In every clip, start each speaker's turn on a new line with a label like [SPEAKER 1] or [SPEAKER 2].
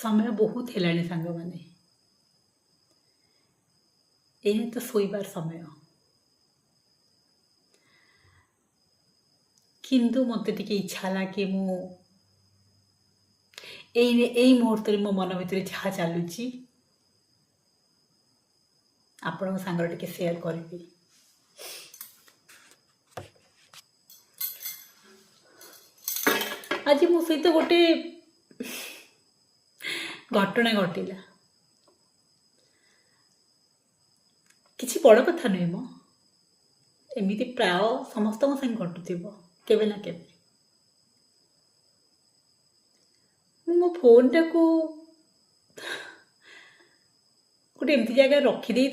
[SPEAKER 1] समय बहुत हेलाणी सांग मैंने एने तो शोइबार समय किंतु मत टे इच्छा है कि एई मुहूर्त मो मन भर जहाँ चलुची आपण सांगर टे सेयार करी। आज मो सहित गोटे घटना घटिला किसी बड़ कथा नुहे मो एमती प्राय समस्त संगे घटुव केवे ना केवे मो फोन टाक गोटे एमती जगह रखीदे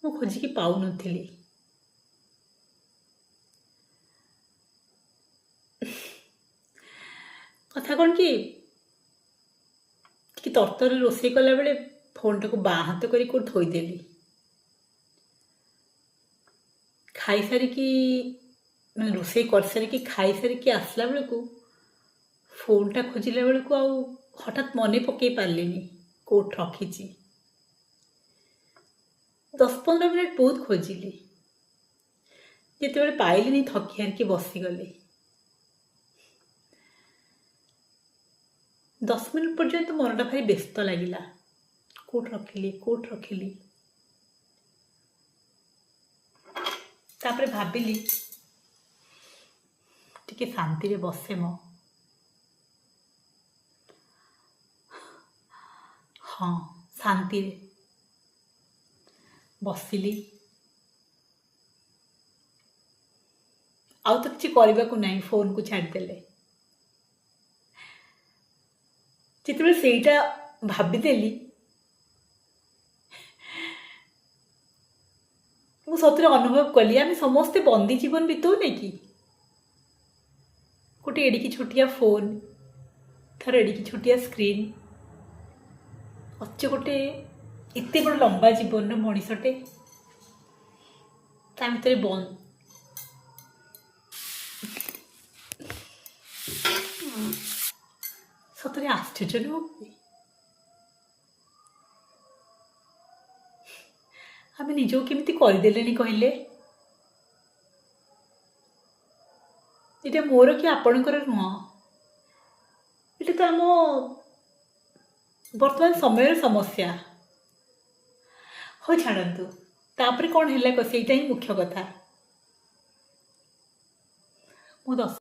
[SPEAKER 1] मो खोजिकी पाऊ नथिली। कथा कौन कि तरतर रोषे कला बेले फोन टाक बाँ हाथ कर थोदेली खाई सारिकी मैं रोषे कर सारिकी खाई सारिकी आसला बेलू फोनटा खोजिला बेलू आ हठात मन पकई पार्लिनी कोट रखी 10-15 मिनट बहुत खोजिली जिते पाइलिनी थकी हारिकी बसीगली 10 मिनट पर्यंत मनटा भारी व्यस्त लगिला कोट रखिली तापर भाविली टिके शांति रे बसे मो हाँ शांति रे बसिली आउ तो किसी करने को नहीं फोन को छाड़देले जिते सेटा भाविदेली मु सतरे अनुभव कली आम समस्ते बंदी जीवन बीतौने कि गोटे एडिकी छोटिया फोन थार एडिकी छोटिया स्क्रीन अच्छे गोटे एत बड़ लंबा जीवन मनीषटे ता भीतर बंद सतरे आश्चर्य नुह आम निजक केमती करदेले कहले ये मोर कि आपणकर नुह ये तो आम बर्तमान समय समस्या हो छाड़ू तापर कौन है कई ही मुख्य कथा मो 10